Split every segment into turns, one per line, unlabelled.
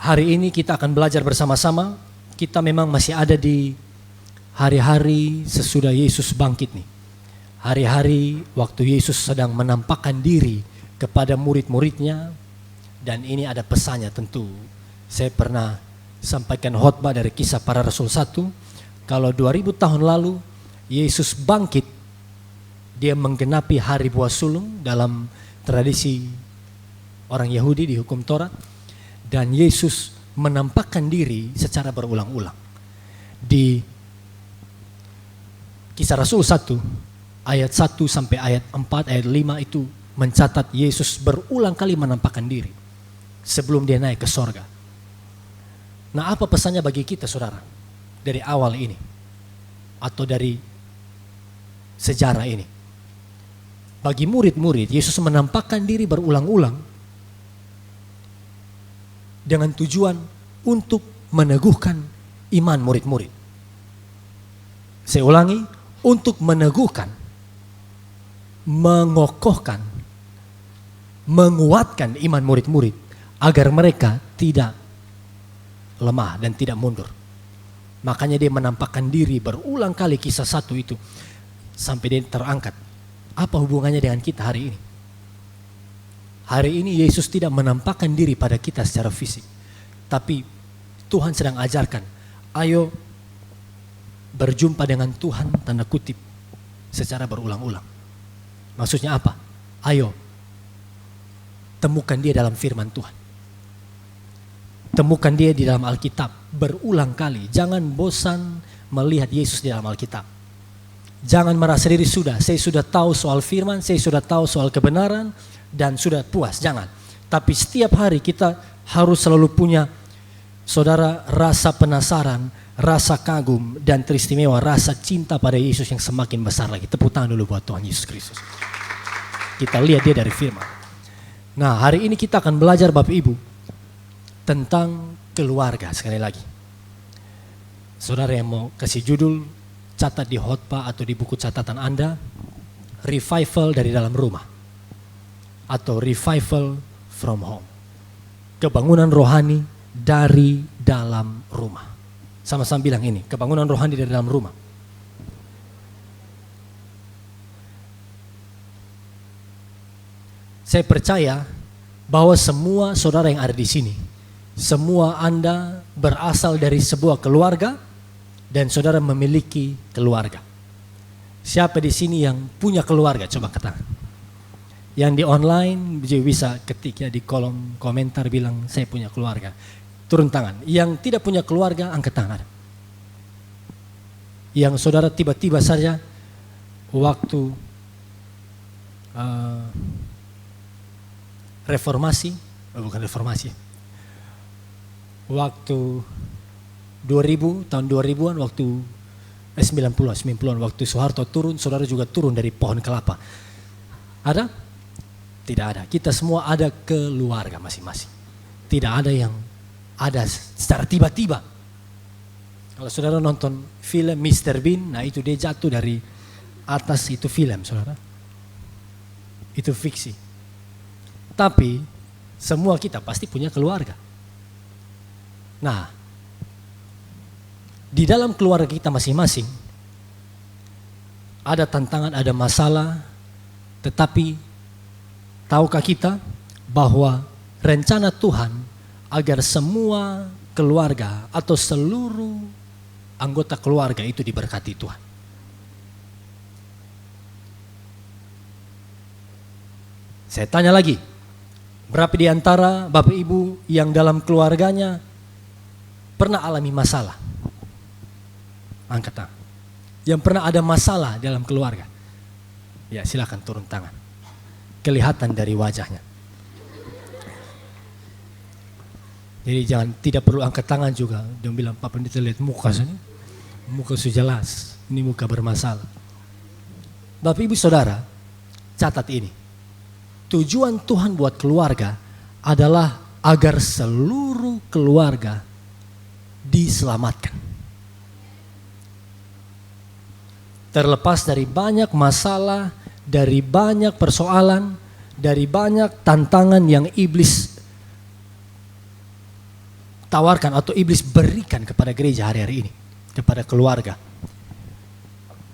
Hari ini kita akan belajar bersama-sama. Kita memang masih ada di hari-hari sesudah Yesus bangkit nih. Hari-hari waktu Yesus sedang menampakkan diri kepada murid-muridnya. Dan ini ada pesannya tentu. Saya pernah sampaikan khotbah dari Kisah Para Rasul 1. Kalau 2000 tahun lalu Yesus bangkit, dia menggenapi hari buah sulung dalam tradisi orang Yahudi di hukum Taurat. Dan Yesus menampakkan diri secara berulang-ulang. Di Kisah Rasul 1 ayat 1 sampai ayat 4, ayat 5 itu mencatat Yesus berulang kali menampakkan diri sebelum dia naik ke sorga. Nah, apa pesannya bagi kita saudara dari awal ini atau dari sejarah ini? Bagi murid-murid, Yesus menampakkan diri berulang-ulang dengan tujuan untuk meneguhkan iman murid-murid. Saya ulangi, untuk meneguhkan, mengokohkan, menguatkan iman murid-murid agar mereka tidak lemah dan tidak mundur. Makanya dia menampakkan diri berulang kali Kisah 1 itu sampai dia terangkat. Apa hubungannya dengan kita hari ini? Hari ini Yesus tidak menampakkan diri pada kita secara fisik. Tapi Tuhan sedang ajarkan, ayo berjumpa dengan Tuhan tanda kutip secara berulang-ulang. Maksudnya apa? Ayo temukan dia dalam firman Tuhan. Temukan dia di dalam Alkitab berulang kali. Jangan bosan melihat Yesus di dalam Alkitab. Jangan merasa diri saya sudah tahu soal firman, saya sudah tahu soal kebenaran, dan sudah puas, jangan. Tapi setiap hari kita harus selalu punya, saudara, rasa penasaran, rasa kagum, dan teristimewa, rasa cinta pada Yesus yang semakin besar lagi. Tepuk tangan dulu buat Tuhan Yesus Kristus. Kita lihat dia dari firman. Nah, hari ini kita akan belajar Bapak Ibu tentang keluarga sekali lagi. Saudara yang mau kasih judul, catat di khotbah atau di buku catatan Anda, Revival dari dalam rumah. Atau revival from home. Kebangunan rohani dari dalam rumah. Sama-sama bilang ini, kebangunan rohani dari dalam rumah. Saya percaya bahwa semua saudara yang ada di sini, semua Anda berasal dari sebuah keluarga dan saudara memiliki keluarga. Siapa di sini yang punya keluarga? Coba angkat tangan. Yang di online bisa ketik ya di kolom komentar bilang saya punya keluarga. Turun tangan. Yang tidak punya keluarga angkat tangan. Yang saudara tiba-tiba saja waktu reformasi, bukan reformasi. Waktu 2000, tahun 2000-an waktu 90-an waktu Soeharto turun, saudara juga turun dari pohon kelapa. Ada? Tidak ada. Kita semua ada keluarga masing-masing. Tidak ada yang ada secara tiba-tiba. Kalau saudara nonton film Mr. Bean, nah itu dia jatuh dari atas, itu film saudara. Itu fiksi. Tapi semua kita pasti punya keluarga. Nah, di dalam keluarga kita masing-masing ada tantangan, ada masalah, tetapi tahukah kita bahwa rencana Tuhan agar semua keluarga atau seluruh anggota keluarga itu diberkati Tuhan. Saya tanya lagi, berapa di antara Bapak Ibu yang dalam keluarganya pernah alami masalah? Angkat tangan. Yang pernah ada masalah dalam keluarga? Ya, silakan turun tangan. Kelihatan dari wajahnya. Jadi tidak perlu angkat tangan juga. Dia bilang Pak Pendeta lihat muka sini. Muka sudah jelas. Ini muka bermasalah. Bapak Ibu Saudara, catat ini. Tujuan Tuhan buat keluarga adalah agar seluruh keluarga diselamatkan. Terlepas dari banyak masalah, dari banyak persoalan, dari banyak tantangan yang iblis tawarkan atau iblis berikan kepada gereja hari-hari ini, kepada keluarga.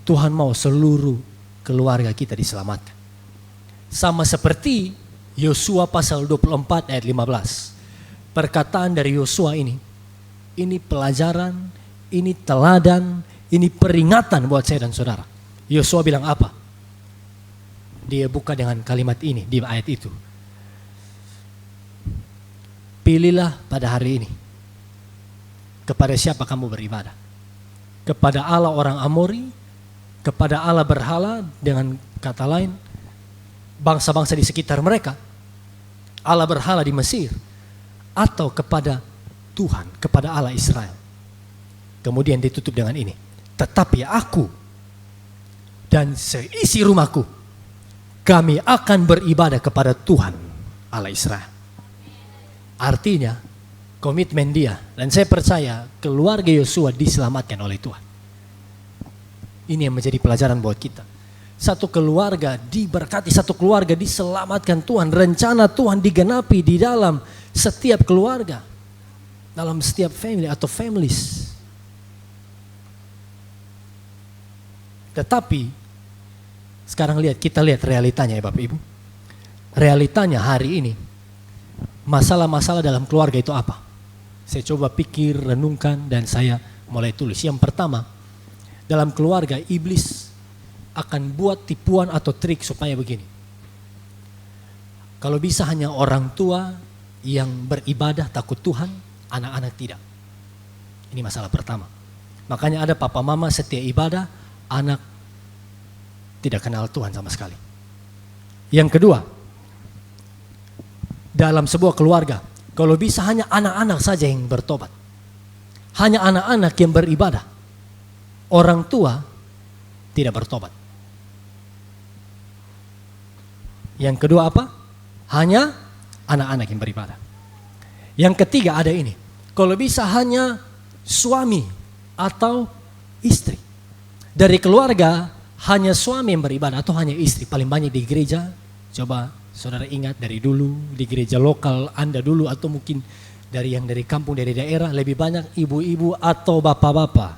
Tuhan mau seluruh keluarga kita diselamatkan. Sama seperti Yosua pasal 24 ayat 15. Perkataan dari Yosua ini pelajaran, ini teladan, ini peringatan buat saya dan saudara. Yosua bilang apa? Dia buka dengan kalimat ini di ayat itu. Pilihlah pada hari ini kepada siapa kamu beribadah. Kepada Allah orang Amori, kepada Allah berhala, dengan kata lain bangsa-bangsa di sekitar mereka, Allah berhala di Mesir, atau kepada Tuhan, kepada Allah Israel. Kemudian ditutup dengan ini, tetapi aku dan seisi rumahku, kami akan beribadah kepada Tuhan Allah Israel. Artinya komitmen dia, dan saya percaya keluarga Yosua diselamatkan oleh Tuhan. Ini yang menjadi pelajaran buat kita. Satu keluarga diberkati, satu keluarga diselamatkan Tuhan. Rencana Tuhan digenapi di dalam setiap keluarga, dalam setiap family atau families. Tetapi sekarang kita lihat realitanya ya Bapak Ibu. Realitanya hari ini, masalah-masalah dalam keluarga itu apa? Saya coba pikir, renungkan, dan saya mulai tulis. Yang pertama, dalam keluarga iblis akan buat tipuan atau trik supaya begini. Kalau bisa hanya orang tua yang beribadah takut Tuhan, anak-anak tidak. Ini masalah pertama. Makanya ada papa mama setia ibadah, anak tidak kenal Tuhan sama sekali. Yang kedua, dalam sebuah keluarga, kalau bisa hanya anak-anak saja yang bertobat. Hanya anak-anak yang beribadah. Orang tua tidak bertobat. Yang kedua apa? Hanya anak-anak yang beribadah. Yang ketiga ada ini. Kalau bisa hanya suami atau istri. Dari keluarga hanya suami yang beribadah atau hanya istri. Paling banyak di gereja, coba saudara ingat dari dulu di gereja lokal Anda dulu, atau mungkin dari kampung, dari daerah, lebih banyak ibu-ibu atau bapak-bapak.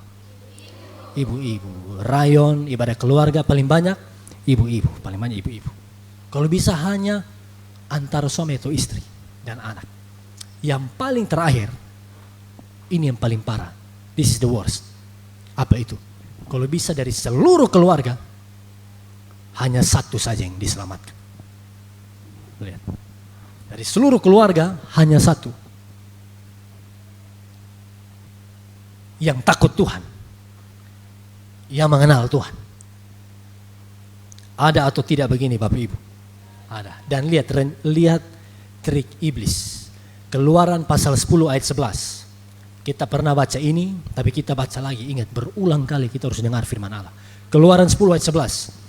Ibu-ibu, rayon, ibadah keluarga paling banyak ibu-ibu, paling banyak ibu-ibu. Kalau bisa hanya antara suami atau istri dan anak. Yang paling terakhir, ini yang paling parah. This is the worst. Apa itu? Kalau bisa dari seluruh keluarga, hanya satu saja yang diselamatkan. Lihat. Dari seluruh keluarga, hanya satu. Yang takut Tuhan. Yang mengenal Tuhan. Ada atau tidak begini Bapak Ibu? Ada. Dan lihat trik iblis. Keluaran pasal 10 ayat 11. Kita pernah baca ini, tapi kita baca lagi. Ingat, berulang kali kita harus dengar firman Allah. Keluaran 10 ayat 11.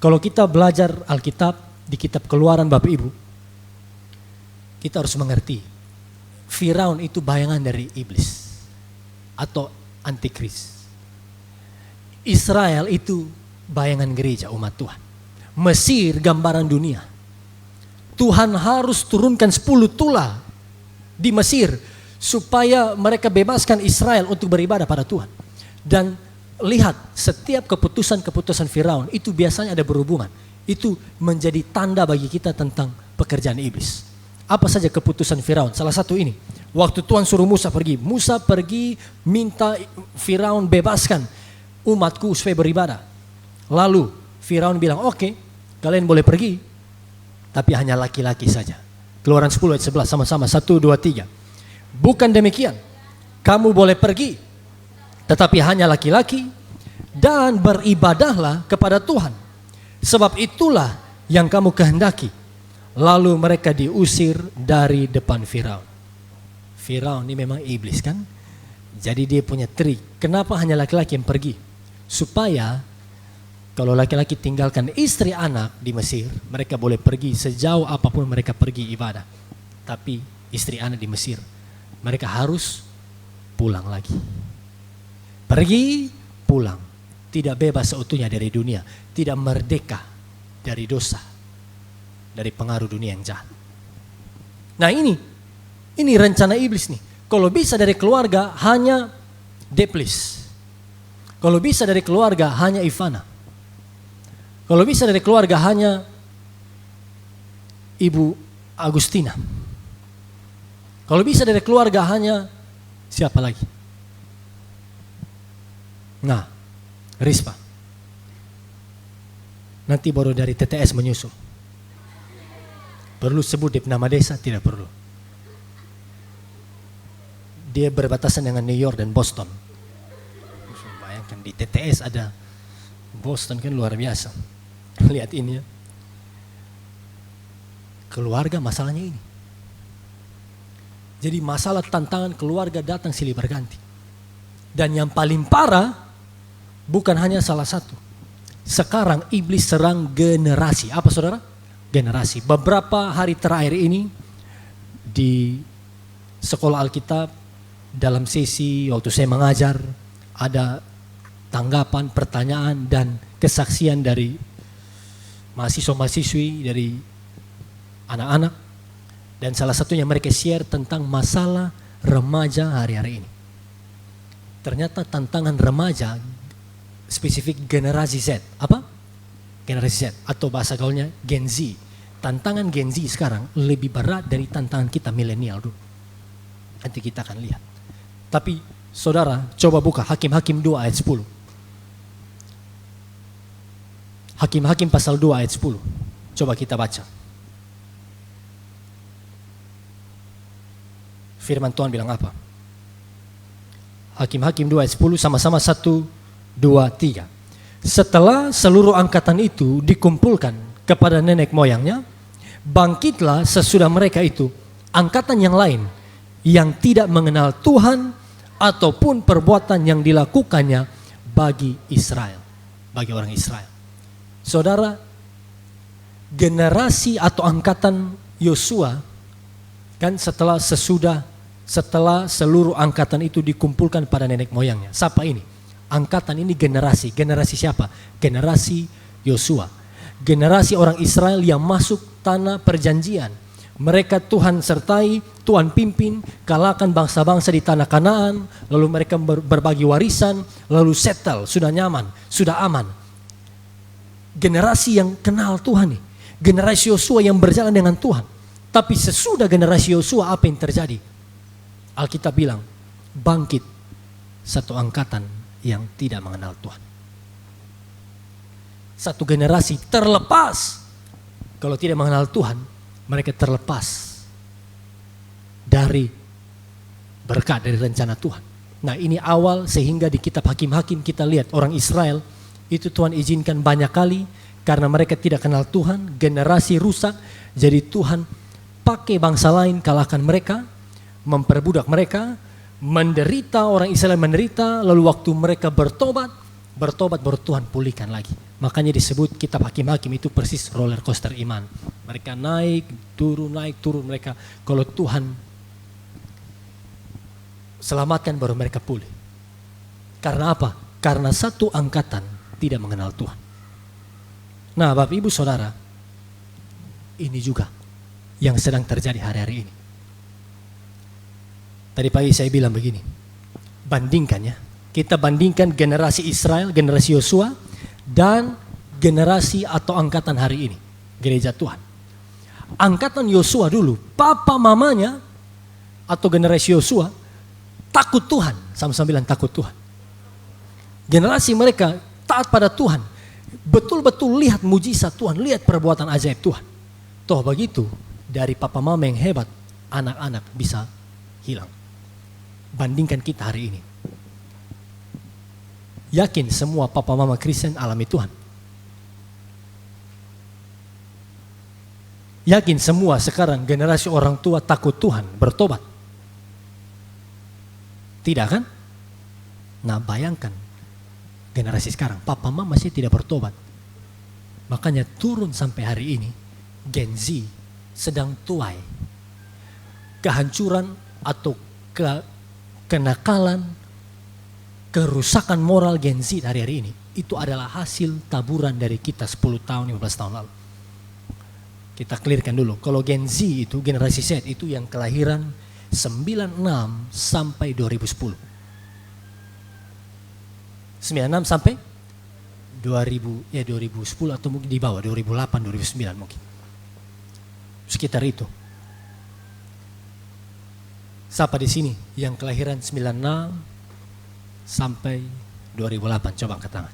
Kalau kita belajar Alkitab di kitab Keluaran Bapak Ibu, kita harus mengerti Firaun itu bayangan dari iblis atau antikris. Israel itu bayangan gereja umat Tuhan. Mesir gambaran dunia. Tuhan harus turunkan 10 tula di Mesir supaya mereka bebaskan Israel untuk beribadah pada Tuhan. Dan lihat, setiap keputusan-keputusan Firaun itu biasanya ada berhubungan. Itu menjadi tanda bagi kita tentang pekerjaan iblis. Apa saja keputusan Firaun? Salah satu ini. Waktu Tuhan suruh Musa pergi minta Firaun bebaskan umatku supaya beribadah. Lalu Firaun bilang, oke, kalian boleh pergi, tapi hanya laki-laki saja. Keluaran 10 ayat 11 sama-sama, 1, 2, 3. Bukan demikian, kamu boleh pergi, tetapi hanya laki-laki, dan beribadahlah kepada Tuhan. Sebab itulah yang kamu kehendaki. Lalu mereka diusir dari depan Firaun. Firaun ini memang iblis kan? Jadi dia punya trik. Kenapa hanya laki-laki yang pergi? Supaya kalau laki-laki tinggalkan istri anak di Mesir, mereka boleh pergi sejauh apapun mereka pergi ibadah. Tapi istri anak di Mesir, mereka harus pulang lagi. Pergi, pulang. Tidak bebas seutuhnya dari dunia. Tidak merdeka dari dosa. Dari pengaruh dunia yang jahat. Nah ini Ini rencana iblis nih. Kalau bisa dari keluarga hanya Deplis. Kalau bisa dari keluarga hanya Ivana. Kalau bisa dari keluarga hanya Ibu Agustina. Kalau bisa dari keluarga hanya siapa lagi? Nah, Rispa. Nanti baru dari TTS menyusul. Perlu sebut nama desa? Tidak perlu. Dia berbatasan dengan New York dan Boston. Bayangkan di TTS ada Boston, kan luar biasa. Lihat ini ya. Keluarga masalahnya ini. Jadi masalah tantangan keluarga datang silih berganti. Dan yang paling parah bukan hanya salah satu. Sekarang iblis serang generasi. Apa saudara? Generasi. Beberapa hari terakhir ini di sekolah Alkitab dalam sesi waktu saya mengajar ada tanggapan, pertanyaan dan kesaksian dari mahasiswa-mahasiswi, dari anak-anak, dan salah satunya mereka share tentang masalah remaja hari-hari ini. Ternyata tantangan remaja spesifik generasi Z, apa? Generasi Z atau bahasa gaulnya Gen Z. Tantangan Gen Z sekarang lebih berat dari tantangan kita milenial dulu. Nanti kita akan lihat. Tapi saudara coba buka Hakim-Hakim 2 ayat 10. Hakim-Hakim pasal 2 ayat 10. Coba kita baca. Firman Tuhan bilang apa? Hakim-Hakim 2 ayat 10 sama-sama 1, 2, 3. Setelah seluruh angkatan itu dikumpulkan kepada nenek moyangnya, bangkitlah sesudah mereka itu angkatan yang lain yang tidak mengenal Tuhan ataupun perbuatan yang dilakukannya bagi Israel, bagi orang Israel. Saudara, generasi atau angkatan Yosua kan setelah seluruh angkatan itu dikumpulkan pada nenek moyangnya. Siapa ini? Angkatan ini generasi siapa? Generasi Yosua. Generasi orang Israel yang masuk tanah perjanjian. Mereka Tuhan sertai, Tuhan pimpin, kalahkan bangsa-bangsa di tanah Kanaan, lalu mereka berbagi warisan, lalu settle, sudah nyaman, sudah aman. Generasi yang kenal Tuhan nih. Generasi Yosua yang berjalan dengan Tuhan. Tapi sesudah generasi Yosua apa yang terjadi? Alkitab bilang, bangkit satu angkatan yang tidak mengenal Tuhan. Satu generasi terlepas. Kalau tidak mengenal Tuhan, mereka terlepas dari berkat, dari rencana Tuhan. Nah, ini awal sehingga di kitab Hakim-Hakim kita lihat orang Israel itu Tuhan izinkan banyak kali karena mereka tidak kenal Tuhan, generasi rusak. Jadi Tuhan pakai bangsa lain kalahkan mereka, memperbudak mereka, menderita, orang Israel menderita, lalu waktu mereka bertobat baru Tuhan pulihkan lagi. Makanya disebut kitab Hakim-Hakim itu persis roller coaster iman. Mereka naik, turun, mereka. Kalau Tuhan selamatkan baru mereka pulih. Karena apa? Karena satu angkatan tidak mengenal Tuhan. Nah, Bapak Ibu Saudara, ini juga yang sedang terjadi hari-hari ini. Tadi pagi saya bilang begini, bandingkan ya, kita bandingkan generasi Israel, generasi Yosua, dan generasi atau angkatan hari ini, gereja Tuhan. Angkatan Yosua dulu, papa mamanya atau generasi Yosua takut Tuhan, sama-sama bilang takut Tuhan. Generasi mereka taat pada Tuhan, betul-betul lihat mujizat Tuhan, lihat perbuatan ajaib Tuhan. Toh begitu, dari papa mama yang hebat, anak-anak bisa hilang. Bandingkan kita hari ini. Yakin semua papa mama Kristen alami Tuhan? Yakin semua sekarang generasi orang tua takut Tuhan, bertobat? Tidak kan? Nah, bayangkan generasi sekarang, papa mama masih tidak bertobat. Makanya turun sampai hari ini, Gen Z sedang tuai. Kehancuran atau kenakalan, kerusakan moral Gen Z hari-hari ini, itu adalah hasil taburan dari kita 10 tahun, 15 tahun lalu. Kita clearkan dulu, kalau Gen Z itu, generasi Z itu yang kelahiran 96 sampai 2010. 96 sampai 2010 atau mungkin di bawah 2008, 2009 mungkin. Sekitar itu. Siapa di sini yang kelahiran 96 sampai 2008? Coba angkat tangan.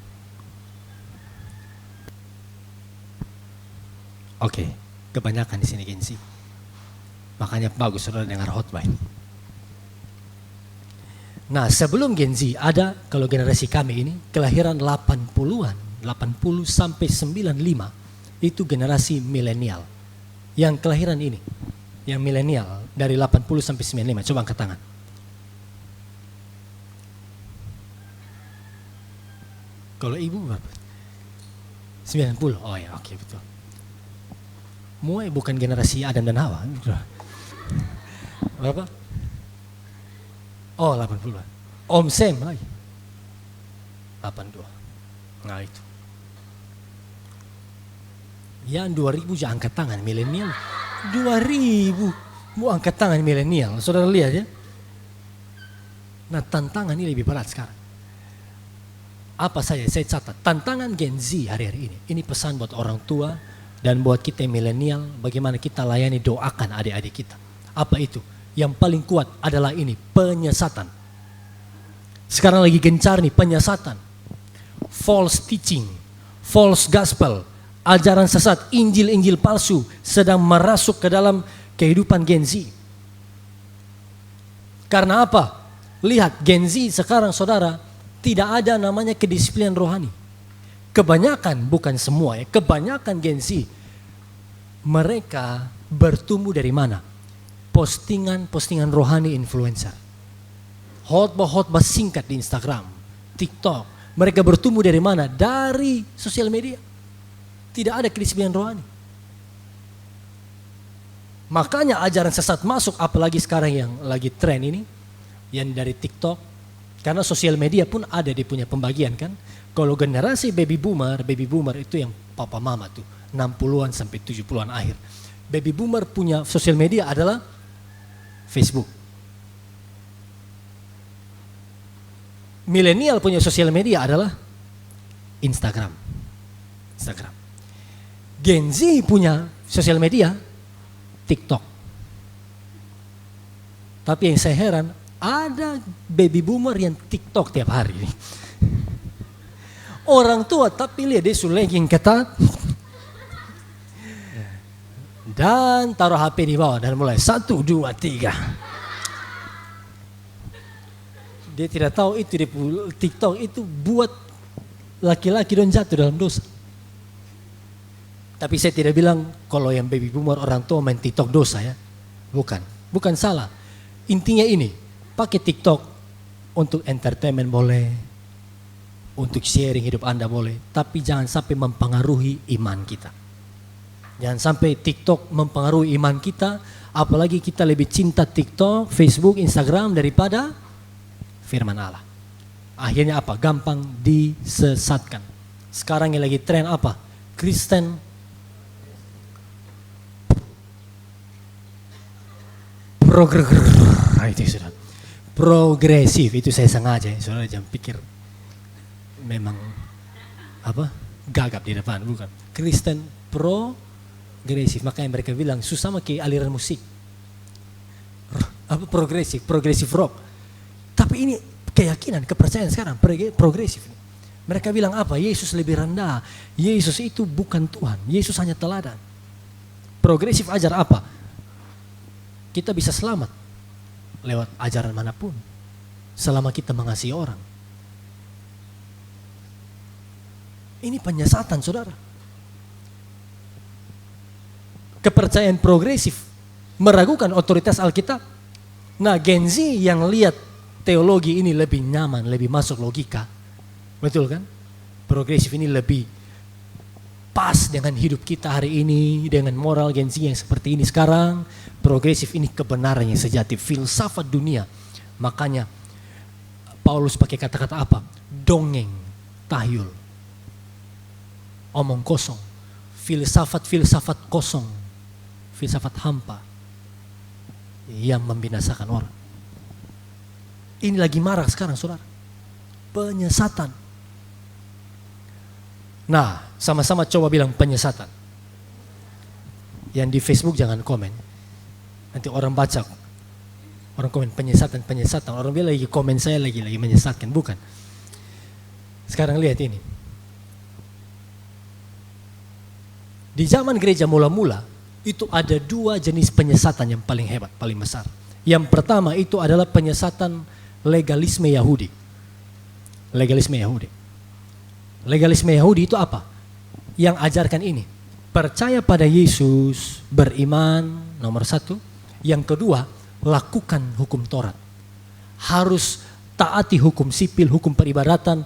Oke, kebanyakan di sini Gen Z. Makanya bagus saudara dengar khotbah ini. Nah, sebelum Gen Z ada, kalau generasi kami ini kelahiran 80-an, 80 sampai 95 itu generasi milenial. Yang kelahiran ini, yang milenial dari 80 sampai 95, coba angkat tangan. Kalau ibu berapa? 90. Oh ya, oke, betul. Muai bukan generasi Adam dan Hawa. Berapa? Oh, 80. Om Sem, 82. Nah itu. Yang 2000 jangan angkat tangan milenial. 2000 mau angkat tangan milenial. Saudara lihat ya. Nah, tantangan ini lebih berat sekarang. Apa saja saya catat tantangan Gen Z hari-hari ini. Ini pesan buat orang tua dan buat kita milenial, bagaimana kita layani, doakan adik-adik kita. Apa itu? Yang paling kuat adalah ini, penyesatan. Sekarang lagi gencar nih penyesatan. False teaching, false gospel, ajaran sesat, injil-injil palsu sedang merasuk ke dalam kehidupan Gen Z. Karena apa? Lihat Gen Z sekarang saudara, tidak ada namanya kedisiplinan rohani. Kebanyakan, bukan semua ya, kebanyakan Gen Z mereka bertumbuh dari mana? Postingan rohani influencer. Khotbah singkat di Instagram, TikTok. Mereka bertumbuh dari mana? Dari sosial media. Tidak ada kedisiplinan rohani. Makanya ajaran sesat masuk, apalagi sekarang yang lagi tren ini, yang dari TikTok. Karena sosial media pun ada dia punya pembagian kan. Kalau generasi baby boomer itu yang papa mama tuh 60-an sampai 70-an akhir. Baby boomer punya sosial media adalah Facebook. Milenial punya sosial media adalah Instagram. Gen Z punya sosial media TikTok. Tapi yang saya heran, ada baby boomer yang TikTok tiap hari. Orang tua tapi lihat dia suleging ketat. Dan taruh HP di bawah dan mulai 1, 2, 3. Dia tidak tahu itu di TikTok itu buat laki-laki dan jatuh dalam dosa. Tapi saya tidak bilang kalau yang baby boomer orang tua main TikTok dosa ya. Bukan salah. Intinya ini, pakai TikTok untuk entertainment boleh, untuk sharing hidup Anda boleh, tapi jangan sampai mempengaruhi iman kita. Jangan sampai TikTok mempengaruhi iman kita, apalagi kita lebih cinta TikTok, Facebook, Instagram daripada firman Allah. Akhirnya apa? Gampang disesatkan. Sekarang yang lagi tren apa? Kristen progresif. Itu saya sengaja, soalnya jangan pikir memang gagap di depan, bukan. Kristen progresif, makanya mereka bilang susah pakai aliran musik. Progresif rock. Tapi ini keyakinan, kepercayaan sekarang progresif. Mereka bilang apa? Yesus lebih rendah. Yesus itu bukan Tuhan. Yesus hanya teladan. Progresif ajar apa? Kita bisa selamat lewat ajaran manapun selama kita mengasihi orang. Ini penyesatan saudara. Kepercayaan progresif meragukan otoritas Alkitab. Nah, Gen Z yang lihat teologi ini lebih nyaman, lebih masuk logika. Betul kan? Progresif ini lebih pas dengan hidup kita hari ini, dengan moral Gen Z yang seperti ini sekarang. Progresif ini kebenaran yang sejati, filsafat dunia. Makanya Paulus pakai kata-kata apa? Dongeng, tahyul, omong kosong, filsafat kosong, filsafat hampa. yang membinasakan orang. Ini lagi marah sekarang, saudara. Penyesatan. Nah, sama-sama coba bilang penyesatan. Yang di Facebook jangan komen. Nanti orang baca, orang komen penyesatan. Orang bilang lagi komen saya lagi menyesatkan. Bukan. Sekarang lihat ini. Di zaman gereja mula-mula, itu ada dua jenis penyesatan yang paling hebat, paling besar. Yang pertama itu adalah penyesatan legalisme Yahudi. Legalisme Yahudi. Legalisme Yahudi itu apa? Yang ajarkan ini. Percaya pada Yesus, beriman, nomor satu. Yang kedua, lakukan hukum Taurat. Harus taati hukum sipil, hukum peribadatan.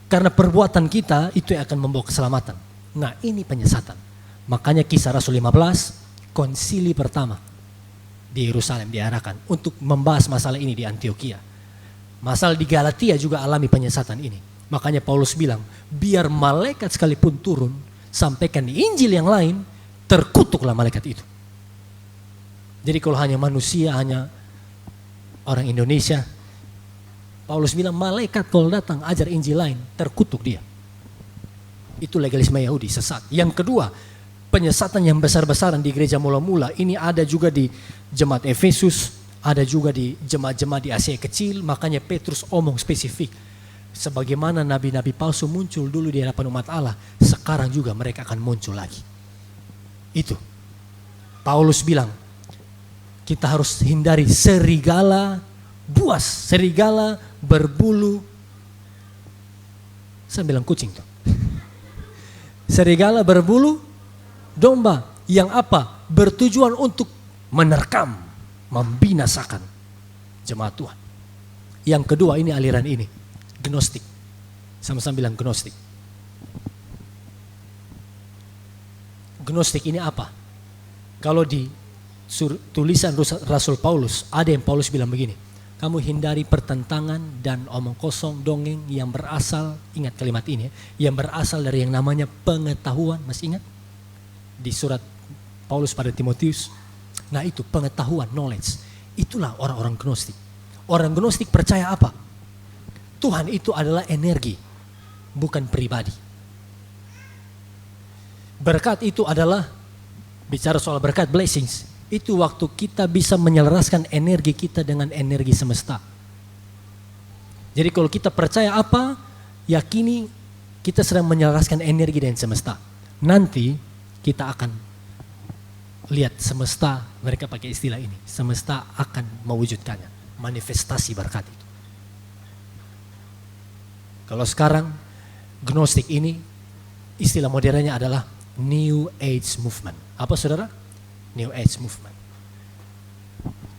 Karena perbuatan kita itu yang akan membawa keselamatan. Nah, ini penyesatan. Makanya Kisah Rasul 15, konsili pertama di Yerusalem diarahkan untuk membahas masalah ini di Antioquia. Masalah di Galatia juga alami penyesatan ini. Makanya Paulus bilang, biar malaikat sekalipun turun, sampaikan di Injil yang lain, terkutuklah malaikat itu. Jadi kalau hanya manusia, hanya orang Indonesia, Paulus bilang malaikat kalau datang ajar Injil lain, terkutuk dia. Itu legalisme Yahudi, sesat. Yang kedua, penyesatan yang besar-besaran di gereja mula-mula, ini ada juga di jemaat Efesus, ada juga di jemaat-jemaat di Asia Kecil. Makanya Petrus omong spesifik, sebagaimana nabi-nabi palsu muncul dulu di hadapan umat Allah, sekarang juga mereka akan muncul lagi. Itu Paulus bilang, kita harus hindari serigala buas, serigala berbulu, saya bilang kucing tuh, serigala berbulu domba, yang apa? Bertujuan untuk menerkam, membinasakan jemaat Tuhan. Yang kedua, ini aliran ini, Gnostik. Sama-sama bilang Gnostik. Gnostik ini apa? Kalau di tulisan Rasul Paulus, ada yang Paulus bilang begini, kamu hindari pertentangan dan omong kosong, dongeng yang berasal, ingat kalimat ini ya, yang berasal dari yang namanya pengetahuan, masih ingat? Di surat Paulus pada Timotius. Nah itu pengetahuan, knowledge. Itulah orang-orang Gnostik. Orang Gnostik percaya apa? Tuhan itu adalah energi, bukan pribadi. Berkat itu adalah, bicara soal berkat, blessings, itu waktu kita bisa menyelaraskan energi kita dengan energi semesta. Jadi kalau kita percaya apa, yakini kita sedang menyelaraskan energi dengan semesta. Nanti kita akan lihat semesta, mereka pakai istilah ini, semesta akan mewujudkannya, manifestasi berkat itu. Kalau sekarang Gnostik ini istilah modernnya adalah New Age Movement. Apa saudara? New Age Movement.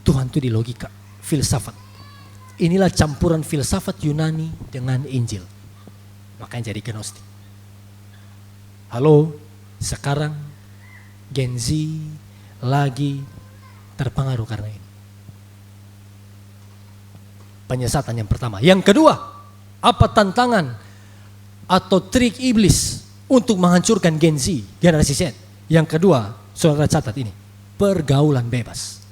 Tuhan itu di logika, filsafat. Inilah campuran filsafat Yunani dengan Injil. Makanya jadi Gnostik. Halo? Sekarang Gen Z lagi terpengaruh karena ini. Penyesatan yang pertama. Yang kedua, apa tantangan atau trik iblis untuk menghancurkan Gen Z, generasi Z? Yang kedua, saudara catat ini, pergaulan bebas.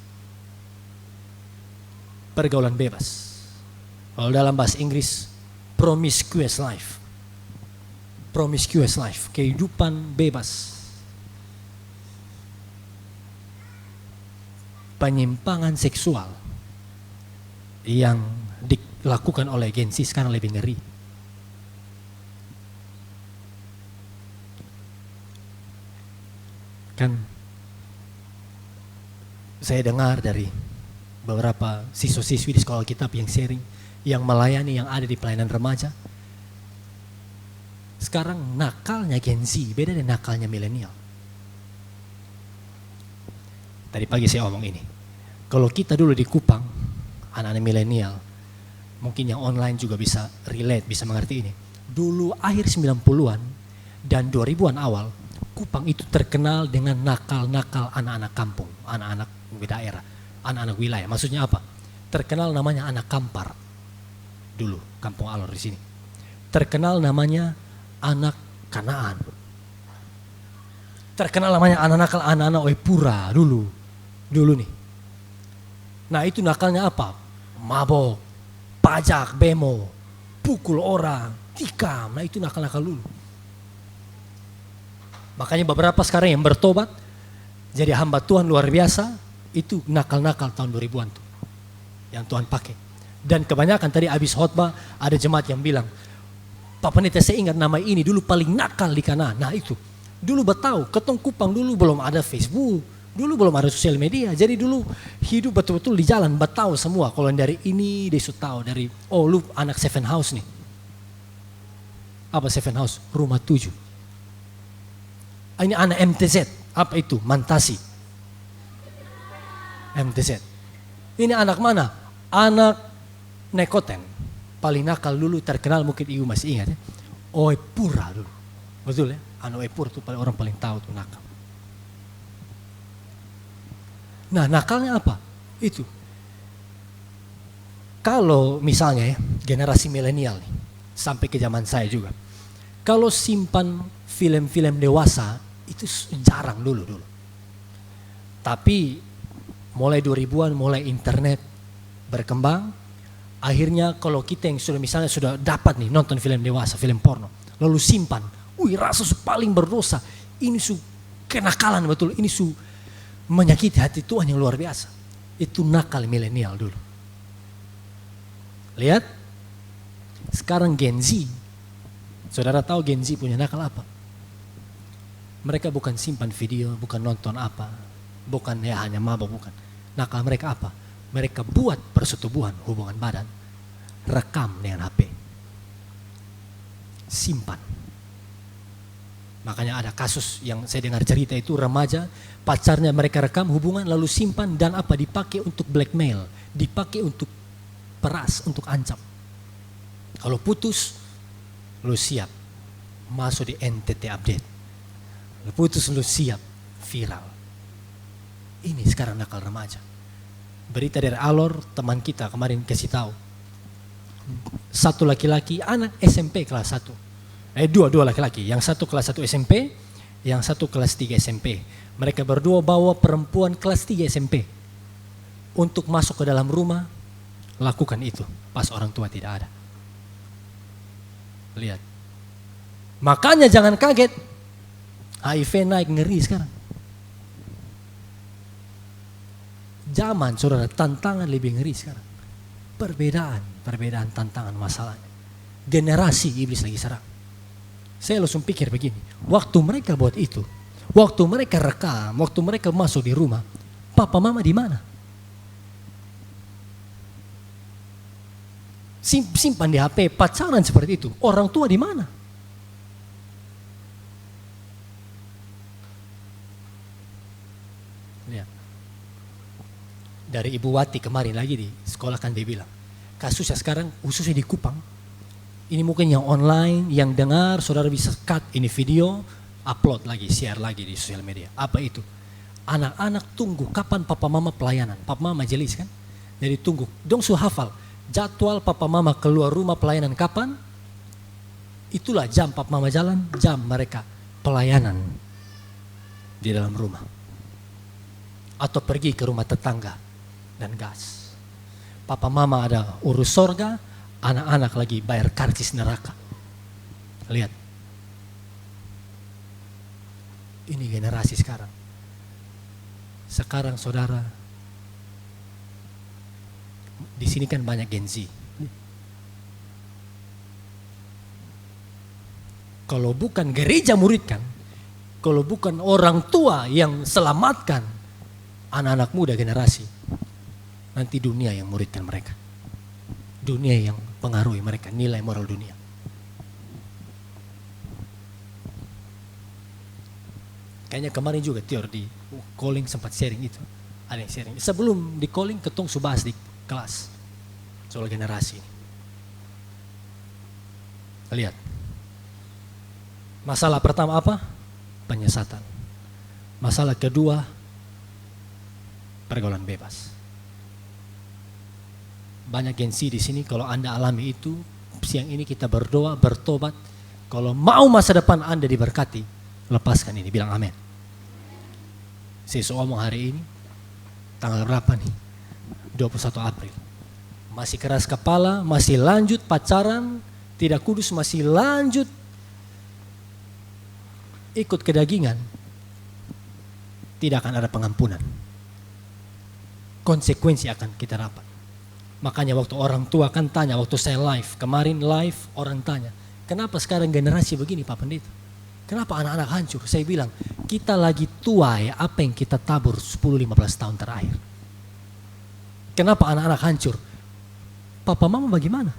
Pergaulan bebas. Kalau dalam bahasa Inggris, promiscuous life. Promiscuous life, kehidupan bebas. Penyimpangan seksual yang dilakukan oleh Gen Z sekarang lebih ngeri. Kan saya dengar dari beberapa siswa-siswi di sekolah kitab yang sharing, yang melayani, yang ada di pelayanan remaja. Sekarang nakalnya Gen Z beda dengan nakalnya milenial. Tadi pagi saya omong ini. Kalau kita dulu di Kupang, anak-anak milenial, mungkin yang online juga bisa relate, bisa mengerti ini. Dulu akhir 90-an dan 2000-an awal, Kupang itu terkenal dengan nakal-nakal anak-anak kampung, anak-anak daerah, anak-anak wilayah. Maksudnya apa? Terkenal namanya anak kampar. Dulu, Kampung Alor di sini. Terkenal namanya anak Kanaan. Terkenal namanya anak nakal, anak-anak Oepura dulu nih. Nah itu nakalnya apa? Mabok, pajak, bemo, pukul orang, tikam. Nah itu nakal-nakal dulu. Makanya beberapa sekarang yang bertobat jadi hamba Tuhan luar biasa, itu nakal-nakal tahun 2000-an tuh yang Tuhan pakai. Dan kebanyakan tadi habis khotbah ada jemaat yang bilang, Pak Pendeta saya ingat nama ini dulu paling nakal di Kanaan. Nah itu, dulu bertahu, Ketong Kupang dulu belum ada Facebook, dulu belum ada sosial media. Jadi dulu hidup betul-betul di jalan, bertahu semua. Kalau dari ini dia sudah tahu, dari oh lu anak Seven House nih. Apa Seven House? Rumah 7. Ini anak MTZ, apa itu? Mantasi. MTZ. Ini anak mana? Anak Nekoten. Paling nakal dulu terkenal mungkin ibu masih ingat ya. Oepura dulu. Betul ya? Anak Oepura itu orang paling tahu tuh nakal. Nah nakalnya apa? Itu. Kalau misalnya ya, generasi milenial nih, sampai ke zaman saya juga. Kalau simpan film-film dewasa itu jarang dulu. Tapi mulai 2000-an, mulai internet berkembang, akhirnya kalau kita yang sudah misalnya sudah dapat nih nonton film dewasa, film porno, lalu simpan, rasa paling berdosa, ini kenakalan betul, ini menyakiti hati Tuhan yang luar biasa. Itu nakal milenial dulu. Lihat, sekarang Gen Z, saudara tahu Gen Z punya nakal apa? Mereka bukan simpan video, bukan nonton apa, bukan ya hanya mabuk, bukan. Nakal mereka apa? Mereka buat persetubuhan, hubungan badan, rekam dengan HP, simpan. Makanya ada kasus yang saya dengar cerita itu remaja, pacarnya mereka rekam hubungan lalu simpan dan apa dipakai untuk blackmail, dipakai untuk peras, untuk ancam. Kalau putus, lu siap masuk di NTT update. Lu putus lu siap viral. Ini sekarang nakal remaja. Berita dari Alor, teman kita kemarin kasih tahu. Satu laki-laki anak SMP kelas 1. Dua laki-laki, yang satu kelas 1 SMP, yang satu kelas 3 SMP. Mereka berdua bawa perempuan kelas 3 SMP untuk masuk ke dalam rumah, lakukan itu pas orang tua tidak ada. Lihat. Makanya jangan kaget, HIV naik ngeri sekarang. Zaman saudara, tantangan lebih ngeri sekarang. Perbedaan tantangan masalahnya. Generasi iblis lagi serang. Saya langsung pikir begini, waktu mereka buat itu, waktu mereka rekam, waktu mereka masuk di rumah, papa mama di mana? Simpan di HP, pacaran seperti itu, orang tua di mana? Lihat. Dari Ibu Wati kemarin lagi di sekolah kan dia bilang, kasusnya sekarang khususnya di Kupang, ini mungkin yang online, yang dengar, saudara bisa cut ini video, upload lagi, share lagi di sosial media. Apa itu? Anak-anak tunggu kapan papa mama pelayanan, papa mama majelis kan? Jadi tunggu, dong sudah hafal jadwal papa mama keluar rumah pelayanan kapan? Itulah jam papa mama jalan, jam mereka pelayanan di dalam rumah. Atau pergi ke rumah tetangga dan gas. Papa mama ada urus sorga, anak-anak lagi bayar karcis neraka. Lihat. Ini generasi sekarang. Sekarang saudara, di sini kan banyak Gen Z. Kalau bukan gereja muridkan, kalau bukan orang tua yang selamatkan anak-anak muda generasi, nanti dunia yang muridkan mereka. Dunia yang pengaruhi mereka, nilai moral dunia. Kayaknya kemarin juga Tior di calling sempat sharing itu. Ada yang sharing. Sebelum di calling ketong subahas di kelas soal generasi. Lihat. Masalah pertama apa? Penyesatan. Masalah kedua, pergaulan bebas. Banyak Gen Z di sini, kalau Anda alami itu, siang ini kita berdoa, bertobat. Kalau mau masa depan Anda diberkati, lepaskan ini, bilang amin. Saya ngomong hari ini, tanggal berapa nih? 21 April. Masih keras kepala, masih lanjut pacaran, tidak kudus, masih lanjut ikut kedagingan, tidak akan ada pengampunan. Konsekuensi akan kita dapat. Makanya waktu orang tua kan tanya, waktu saya live, kemarin live orang tanya, kenapa sekarang generasi begini Pak Pendeta? Kenapa anak-anak hancur? Saya bilang, kita lagi tua ya, apa yang kita tabur 10-15 tahun terakhir. Kenapa anak-anak hancur? Papa mama bagaimana?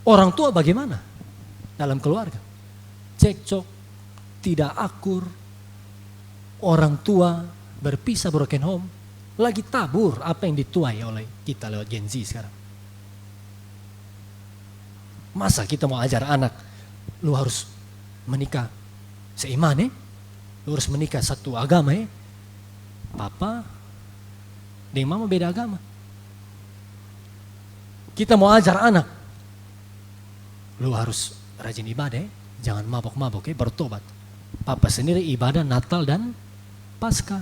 Orang tua bagaimana? Dalam keluarga. Cekcok, tidak akur, orang tua berpisah, broken home. Lagi tabur apa yang dituai oleh kita lewat Gen Z sekarang. Masa kita mau ajar anak, lu harus menikah seiman lu harus menikah satu agama Papa dengan mama beda agama. Kita mau ajar anak, lu harus rajin ibadah jangan mabok-mabok bertobat. Papa sendiri ibadah Natal dan Paskah.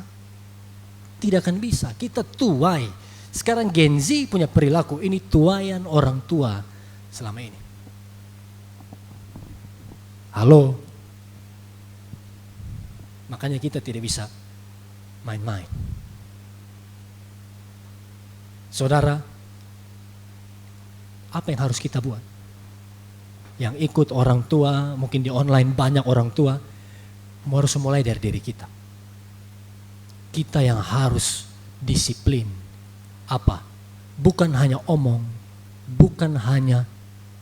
Tidak akan bisa, kita tuai. Sekarang Gen Z punya perilaku, ini tuaian orang tua selama ini. Halo. Makanya kita tidak bisa main-main. Saudara, apa yang harus kita buat? Yang ikut orang tua, mungkin di online banyak orang tua, harus mulai dari diri kita. Kita yang harus disiplin. Apa? Bukan hanya omong, bukan hanya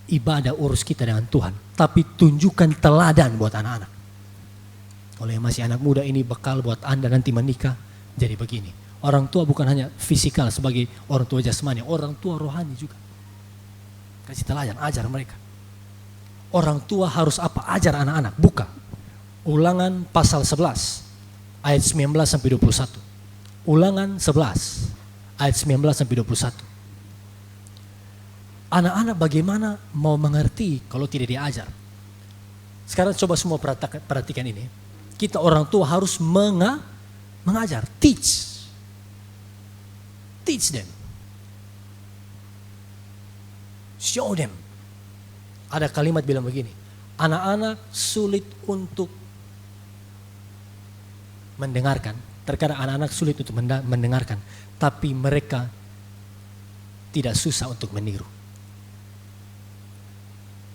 ibadah urus kita dengan Tuhan, tapi tunjukkan teladan buat anak-anak. Kalau yang masih anak muda ini bekal buat Anda nanti menikah jadi begini. Orang tua bukan hanya fisikal sebagai orang tua jasmani, orang tua rohani juga. Kasih teladan, ajar mereka. Orang tua harus apa? Ajar anak-anak. Buka Ulangan pasal 11 ayat 19 sampai 21. Ulangan 11 ayat 19 sampai 21. Anak-anak bagaimana mau mengerti kalau tidak diajar? Sekarang coba semua perhatikan ini. Kita orang tua harus mengajar, teach them, show them. Ada kalimat bilang begini, anak-anak sulit untuk mendengarkan. Terkadang anak-anak sulit untuk mendengarkan, tapi mereka tidak susah untuk meniru.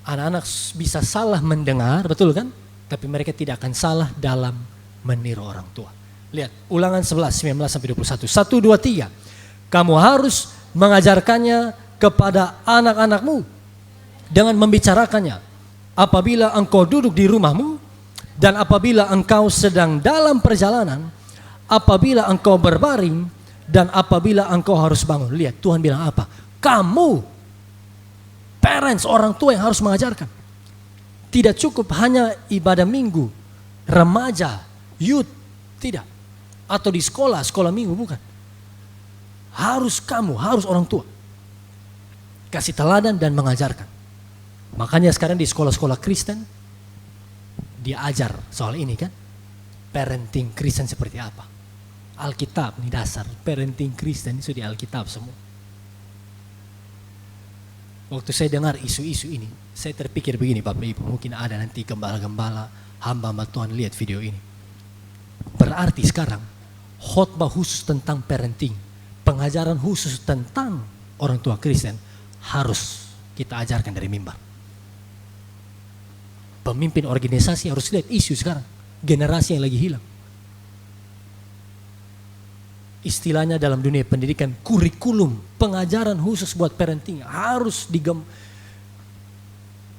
Anak-anak bisa salah mendengar, betul kan? Tapi mereka tidak akan salah dalam meniru orang tua. Lihat, Ulangan 11, 19 sampai 21. 1, 2, 3. Kamu harus mengajarkannya kepada anak-anakmu dengan membicarakannya. Apabila engkau duduk di rumahmu dan apabila engkau sedang dalam perjalanan, apabila engkau berbaring dan apabila engkau harus bangun. Lihat, Tuhan bilang apa? Kamu, parents, orang tua yang harus mengajarkan. Tidak cukup hanya ibadah minggu, remaja, youth, tidak. Atau di sekolah minggu, bukan. Harus kamu, harus orang tua. Kasih teladan dan mengajarkan. Makanya sekarang di sekolah-sekolah Kristen, dia ajar soal ini kan. Parenting Kristen seperti apa. Alkitab, ini dasar. Parenting Kristen itu di Alkitab semua. Waktu saya dengar isu-isu ini, saya terpikir begini Bapak Ibu, mungkin ada nanti gembala-gembala, hamba-hamba Tuhan lihat video ini. Berarti sekarang, khotbah khusus tentang parenting, pengajaran khusus tentang orang tua Kristen, harus kita ajarkan dari mimbar. Pemimpin organisasi harus lihat isu sekarang, generasi yang lagi hilang. Istilahnya dalam dunia pendidikan, kurikulum, pengajaran khusus buat parenting harus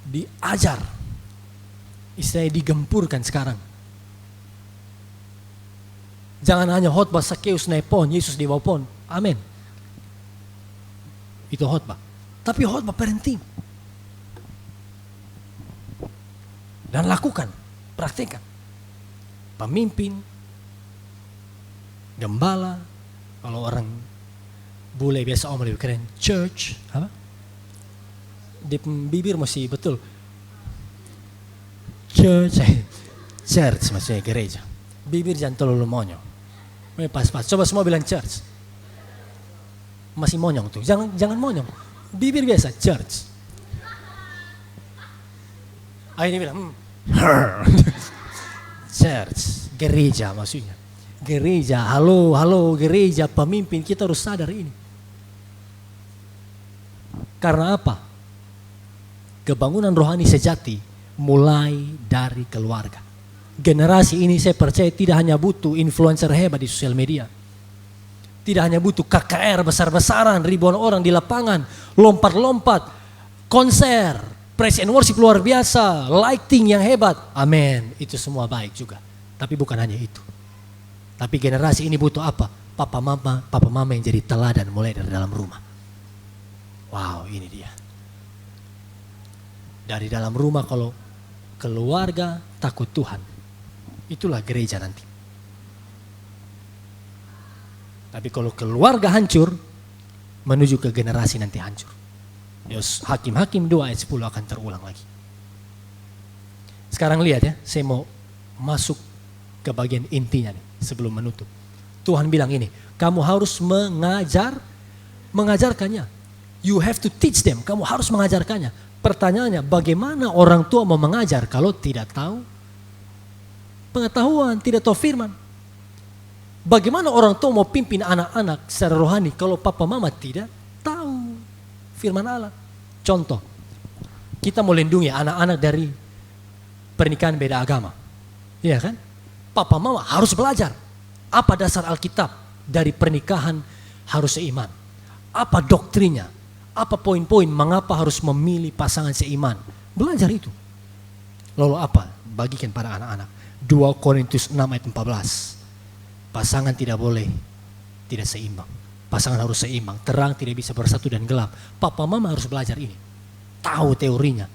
diajar. Istilahnya digempurkan sekarang. Jangan hanya khotbah Sakeus naik pohon, Yesus di bawah pohon. Amin. Itu khotbah. Tapi khotbah parenting. Dan lakukan, praktikkan. Pemimpin, gembala, kalau orang bule biasa om lebih keren, church, apa? Di bibir masih betul. Church maksudnya gereja. Bibir jangan terlalu monyo. Pas-pas, coba semua bilang church. Masih monyong tuh, jangan monyong. Bibir biasa, church. Ini bilang, church, gereja maksudnya. Gereja, halo gereja, pemimpin, kita harus sadar ini. Karena apa? Kebangunan rohani sejati mulai dari keluarga. Generasi ini saya percaya tidak hanya butuh influencer hebat di sosial media. Tidak hanya butuh KKR besar-besaran, ribuan orang di lapangan, lompat-lompat, konser, praise and worship luar biasa, lighting yang hebat. Amin, itu semua baik juga. Tapi bukan hanya itu. Tapi generasi ini butuh apa? Papa mama yang jadi teladan mulai dari dalam rumah. Wow, ini dia. Dari dalam rumah kalau keluarga takut Tuhan, itulah gereja nanti. Tapi kalau keluarga hancur, menuju ke generasi nanti hancur. Hakim-Hakim 2 ayat 10 akan terulang lagi. Sekarang lihat ya, saya mau masuk ke bagian intinya nih sebelum menutup. Tuhan bilang ini, kamu harus mengajarkannya. You have to teach them, kamu harus mengajarkannya. Pertanyaannya, bagaimana orang tua mau mengajar kalau tidak tahu pengetahuan, tidak tahu firman? Bagaimana orang tua mau pimpin anak-anak secara rohani kalau papa mama tidak tahu firman Allah? Contoh, kita mau lindungi anak-anak dari pernikahan beda agama. Iya kan? Papa mama harus belajar. Apa dasar Alkitab dari pernikahan harus seiman? Apa doktrinnya? Apa poin-poin mengapa harus memilih pasangan seiman? Belajar itu. Lalu apa? Bagikan pada anak-anak. 2 Korintus 6 ayat 14. Pasangan tidak boleh tidak seimbang. Pasangan harus seimbang. Terang tidak bisa bersatu dan gelap. Papa mama harus belajar ini. Tahu teorinya.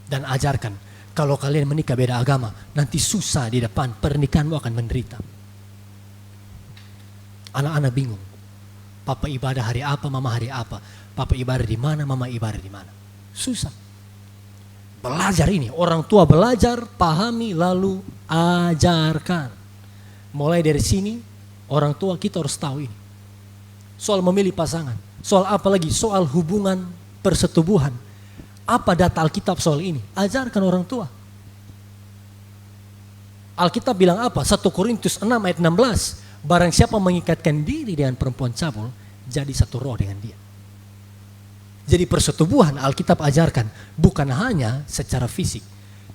Dan ajarkan. Kalau kalian menikah beda agama, nanti susah di depan. Pernikahanmu akan menderita. Anak-anak bingung. Papa ibadah hari apa, mama hari apa. Papa ibadah di mana, mama ibadah di mana. Susah. Belajar ini. Orang tua belajar, pahami, lalu ajarkan. Mulai dari sini, orang tua kita harus tahu ini. Soal memilih pasangan. Soal apa lagi? Soal hubungan persetubuhan. Apa data Alkitab soal ini? Ajarkan orang tua. Alkitab bilang apa? 1 Korintus 6 ayat 16. Barang siapa mengikatkan diri dengan perempuan cabul, jadi satu roh dengan dia. Jadi persetubuhan Alkitab ajarkan bukan hanya secara fisik.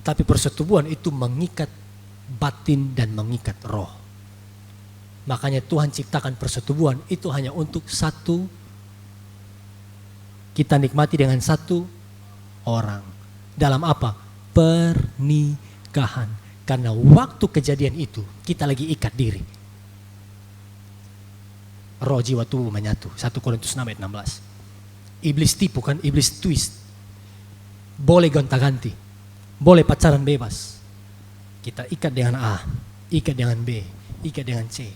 Tapi persetubuhan itu mengikat batin dan mengikat roh. Makanya Tuhan ciptakan persetubuhan itu hanya untuk satu, kita nikmati dengan satu orang. Dalam apa? Pernikahan. Karena waktu kejadian itu kita lagi ikat diri. Roh jiwa tubuh menyatu. 1 Korintus 6 ayat 16. Iblis tipu kan, iblis twist. Boleh gonta-ganti. Boleh pacaran bebas. Kita ikat dengan A, ikat dengan B, ikat dengan C.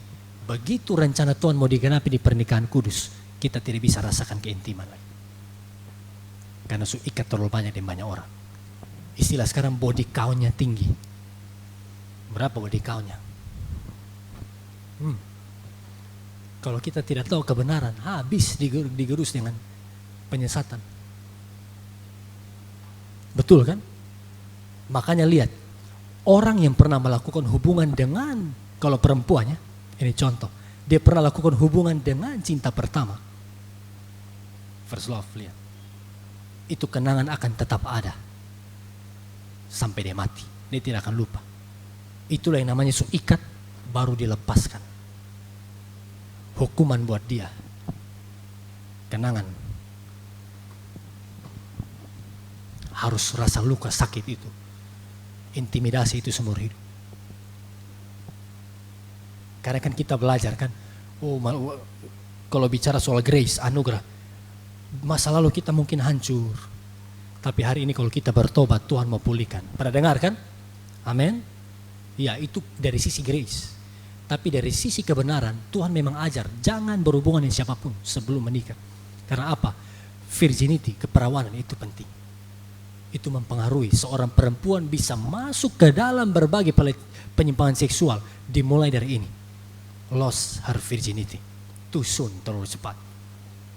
Begitu rencana Tuhan mau digenapi di pernikahan kudus, kita tidak bisa rasakan keintiman lagi. Karena ikat terlalu banyak dan banyak orang. Istilah sekarang body count-nya tinggi. Berapa body count-nya? Kalau kita tidak tahu kebenaran, habis digerus dengan penyesatan. Betul kan? Makanya lihat, orang yang pernah melakukan hubungan dengan, kalau perempuannya, ini contoh, dia pernah lakukan hubungan dengan cinta pertama. First love, lihat. Itu kenangan akan tetap ada. Sampai dia mati, dia tidak akan lupa. Itulah yang namanya ikat baru dilepaskan. Hukuman buat dia. Kenangan. Harus rasa luka sakit itu. Intimidasi itu seumur hidup. Karena kan kita belajar kan, kalau bicara soal grace, anugerah, masa lalu kita mungkin hancur. Tapi hari ini kalau kita bertobat, Tuhan mau pulihkan. Pernah dengar kan? Amin. Ya, itu dari sisi grace. Tapi dari sisi kebenaran, Tuhan memang ajar, jangan berhubungan dengan siapapun sebelum menikah. Karena apa? Virginity, keperawanan itu penting. Itu mempengaruhi seorang perempuan bisa masuk ke dalam berbagai penyimpangan seksual. Dimulai dari ini. Lost her virginity. Too soon, terlalu cepat.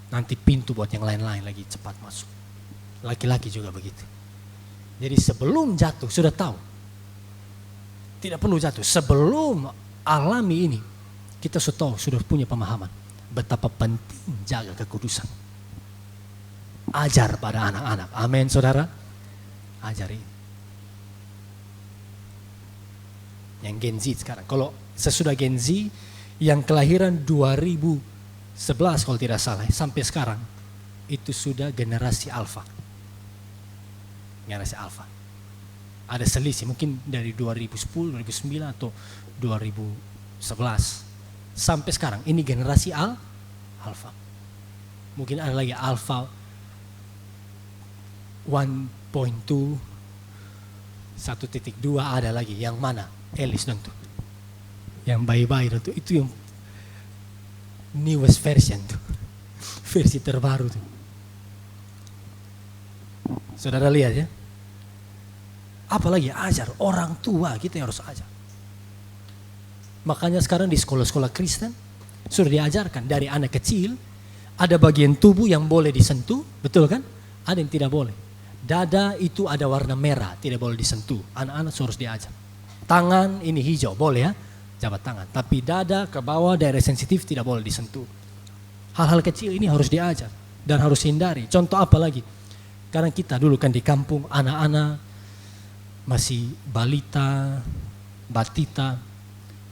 Nanti pintu buat yang lain-lain lagi cepat masuk. Laki-laki juga begitu. Jadi sebelum jatuh sudah tahu. Tidak perlu jatuh. Sebelum alami ini, kita sudah tahu, sudah punya pemahaman. Betapa penting jaga kekudusan. Ajar pada anak-anak. Amin saudara. Ajari. Yang Gen Z sekarang. Kalau sesudah Gen Z, yang kelahiran 2011 kalau tidak salah, sampai sekarang, itu sudah generasi alfa. Generasi alfa. Ada selisih mungkin dari 2010, 2009 atau 2011 sampai sekarang. Ini generasi alfa. Mungkin ada lagi alfa 1.2, 1.2 ada lagi. Yang mana? Elis dong tuh. Yang bayi-bayi dong tuh. Itu yang newest version tuh. Versi terbaru tuh. Saudara lihat ya. Apalagi ajar orang tua, kita harus ajar. Makanya sekarang di sekolah-sekolah Kristen sudah diajarkan dari anak kecil, ada bagian tubuh yang boleh disentuh, betul kan? Ada yang tidak boleh. Dada itu ada warna merah, tidak boleh disentuh. Anak-anak harus diajar. Tangan ini hijau, boleh ya, jabat tangan. Tapi dada ke bawah, daerah sensitif tidak boleh disentuh. Hal-hal kecil ini harus diajar dan harus hindari. Contoh apa lagi? Karena kita dulu kan di kampung, anak-anak masih balita, batita,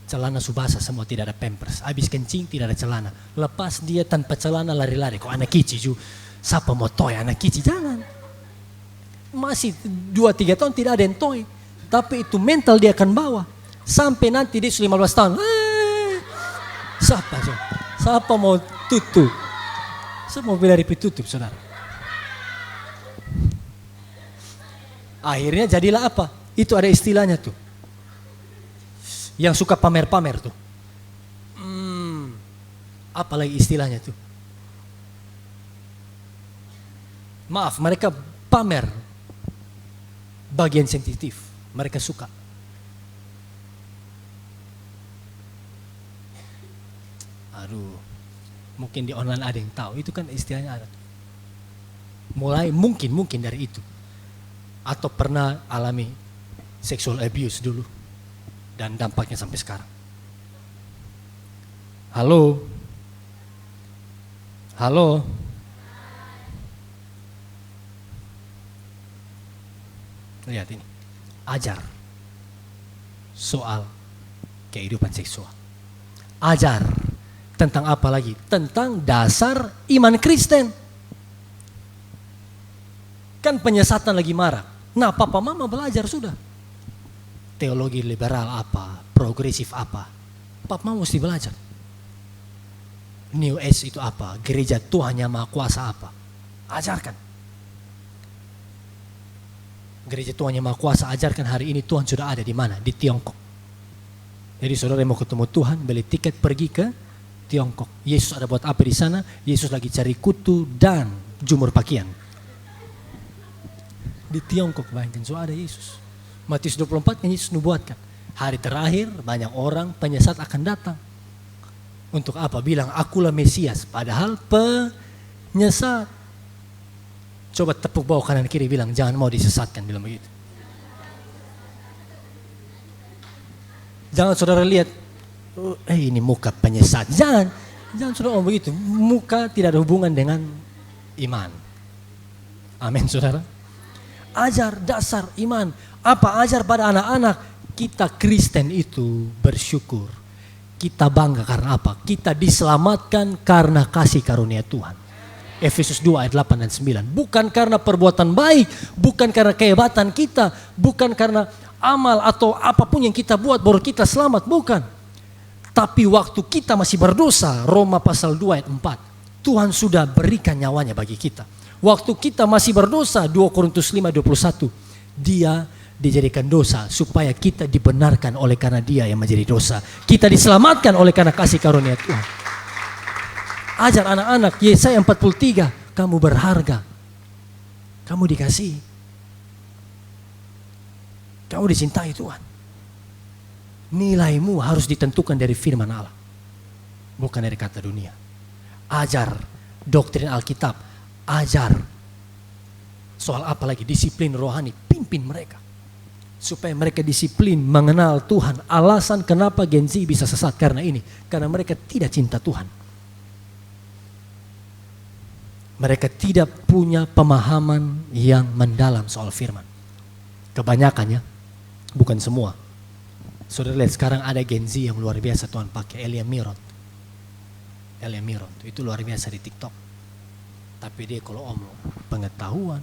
celana subasa semua, tidak ada pampers. Habis kencing tidak ada celana. Lepas dia tanpa celana lari-lari. Kok anak kicik juga. Siapa mau toy anak kicik? Jangan. Masih 2-3 tahun tidak ada yang toy. Tapi itu mental dia akan bawa. Sampai nanti dia 15 tahun. Siapa mau tutup? Siapa mau bela tutup saudara? Akhirnya jadilah apa? Itu ada istilahnya tuh. Yang suka pamer-pamer tuh. Apalagi istilahnya tuh. Maaf, mereka pamer bagian sensitif. Mereka suka. Aduh, mungkin di online ada yang tahu. Itu kan istilahnya ada. Mulai mungkin dari itu. Atau pernah alami sexual abuse dulu. Dan dampaknya sampai sekarang. Halo? Halo? Lihat ini. Ajar soal kehidupan seksual. Ajar tentang apa lagi? Tentang dasar iman Kristen. Kan penyesatan lagi marak. Nah, papa mama belajar sudah. Teologi liberal apa, progresif apa. Papa mama mesti belajar. New Age itu apa, gereja Tuhan yang Maha Kuasa apa. Ajarkan. Gereja Tuhan yang Maha Kuasa ajarkan hari ini Tuhan sudah ada di mana? Di Tiongkok. Jadi saudara yang mau ketemu Tuhan, beli tiket pergi ke Tiongkok. Yesus ada buat apa di sana? Yesus lagi cari kutu dan jumur pakaian. Di Tiongkok bayangkan, so ada Yesus. Matius 24 kan Yesus nubuatkan. Hari terakhir banyak orang penyesat akan datang. Untuk apa? Bilang akulah Mesias. Padahal penyesat. Coba tepuk bawah kanan kiri bilang jangan mau disesatkan, bilang begitu. Jangan saudara lihat, ini muka penyesat. Jangan saudara ngomong begitu. Muka tidak ada hubungan dengan iman. Amin saudara. Ajar dasar iman. Apa ajar pada anak-anak? Kita Kristen itu bersyukur. Kita bangga karena apa? Kita diselamatkan karena kasih karunia Tuhan. Efesus 2 ayat 8 dan 9. Bukan karena perbuatan baik, bukan karena kehebatan kita, bukan karena amal atau apapun yang kita buat baru kita selamat, bukan. Tapi waktu kita masih berdosa, Roma pasal 2 ayat 4, Tuhan sudah berikan nyawanya bagi kita. Waktu kita masih berdosa, 2 Korintus 5:21, Dia dijadikan dosa supaya kita dibenarkan oleh karena Dia yang menjadi dosa. Kita diselamatkan oleh karena kasih karunia Tuhan. Ajar anak-anak, Yesaya 43, kamu berharga. Kamu dikasihi. Kamu dicintai Tuhan. Nilaimu harus ditentukan dari firman Allah. Bukan dari kata dunia. Ajar doktrin Alkitab, ajar. Soal apa lagi? Disiplin rohani, pimpin mereka. Supaya mereka disiplin mengenal Tuhan. Alasan kenapa Gen Z bisa sesat karena ini. Karena mereka tidak cinta Tuhan. Mereka tidak punya pemahaman yang mendalam soal firman. Kebanyakannya, bukan semua. Saudara lihat sekarang ada Gen Z yang luar biasa Tuhan pakai, Elia Mirot. Elia Mirot, itu luar biasa di TikTok. Tapi dia kalau omong pengetahuan,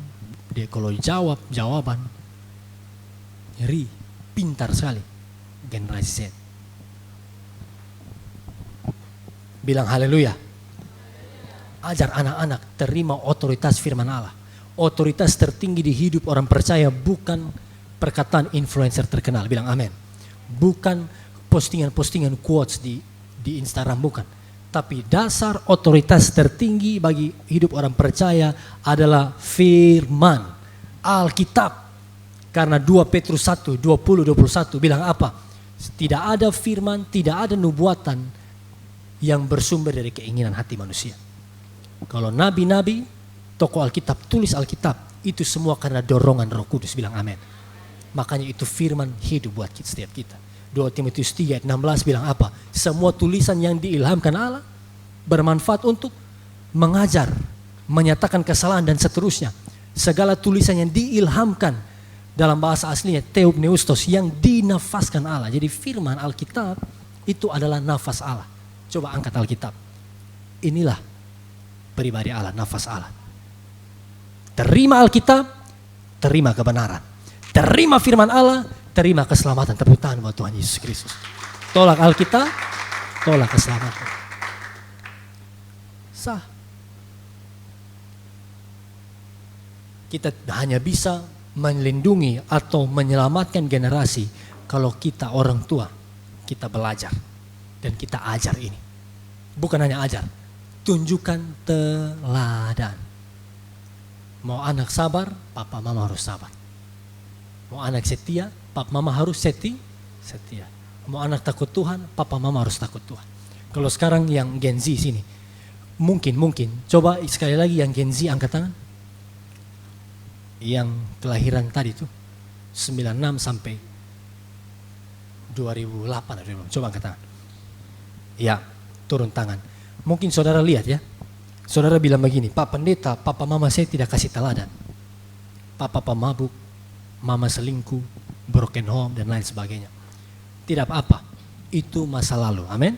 dia kalau jawab jawaban, ngeri, pintar sekali generasi Z. Bilang haleluya. Ajar anak-anak terima otoritas firman Allah. Otoritas tertinggi di hidup orang percaya bukan perkataan influencer terkenal. Bilang amin. Bukan postingan-postingan quotes di Instagram, bukan. Tapi dasar otoritas tertinggi bagi hidup orang percaya adalah firman Alkitab. Karena 2 Petrus 1, 20-21 bilang apa? Tidak ada firman, tidak ada nubuatan yang bersumber dari keinginan hati manusia. Kalau nabi-nabi, tokoh Alkitab, tulis Alkitab, itu semua karena dorongan Roh Kudus, bilang amin. Makanya itu firman hidup buat setiap kita. 2 Timotius 3 ayat 16 bilang apa? Semua tulisan yang diilhamkan Allah bermanfaat untuk mengajar, menyatakan kesalahan dan seterusnya. Segala tulisan yang diilhamkan dalam bahasa aslinya theopneustos, yang dinafaskan Allah. Jadi firman Alkitab itu adalah nafas Allah. Coba angkat Alkitab. Inilah pribadi Allah, nafas Allah. Terima Alkitab, terima kebenaran. Terima firman Allah, terima keselamatan. Tepuk tangan buat Tuhan Yesus Kristus. Tolak Alkitab, tolak keselamatan. Sah. Kita hanya bisa melindungi atau menyelamatkan generasi kalau kita orang tua, kita belajar dan kita ajar ini. Bukan hanya ajar, tunjukkan teladan. Mau anak sabar, papa mama harus sabar. Mau anak setia, papa mama harus setia. Mau anak takut Tuhan, papa mama harus takut Tuhan. Kalau sekarang yang Gen Z sini, mungkin, coba sekali lagi yang Gen Z angkat tangan. Yang kelahiran tadi tuh, 96 sampai 2008, coba angkat tangan. Ya, turun tangan. Mungkin saudara lihat ya, saudara bilang begini, Pak Pendeta, papa mama saya tidak kasih teladan. Papa pemabuk, mama selingkuh, broken home dan lain sebagainya. Tidak apa-apa, itu masa lalu, amin.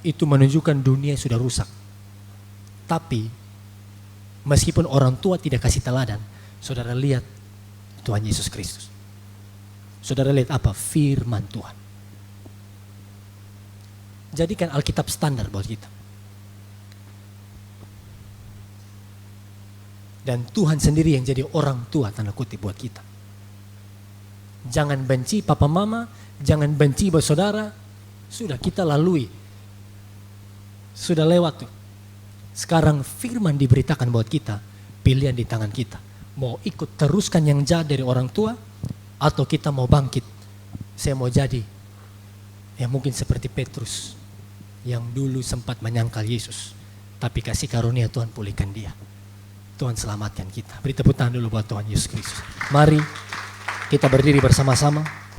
Itu menunjukkan dunia sudah rusak. Tapi meskipun orang tua tidak kasih teladan, saudara lihat Tuhan Yesus Kristus. Saudara lihat apa? Firman Tuhan. Jadikan Alkitab standar buat kita. Dan Tuhan sendiri yang jadi orang tua tanda kutip buat kita. Jangan benci papa mama, jangan benci buat saudara. Sudah kita lalui. Sudah lewat tuh. Sekarang firman diberitakan buat kita, pilihan di tangan kita. Mau ikut teruskan yang jahat dari orang tua, atau kita mau bangkit. Saya mau jadi yang mungkin seperti Petrus, yang dulu sempat menyangkal Yesus, tapi kasih karunia Tuhan pulihkan dia. Tuhan selamatkan kita. Beri tepuk tangan dulu buat Tuhan Yesus Kristus. Mari kita berdiri bersama-sama.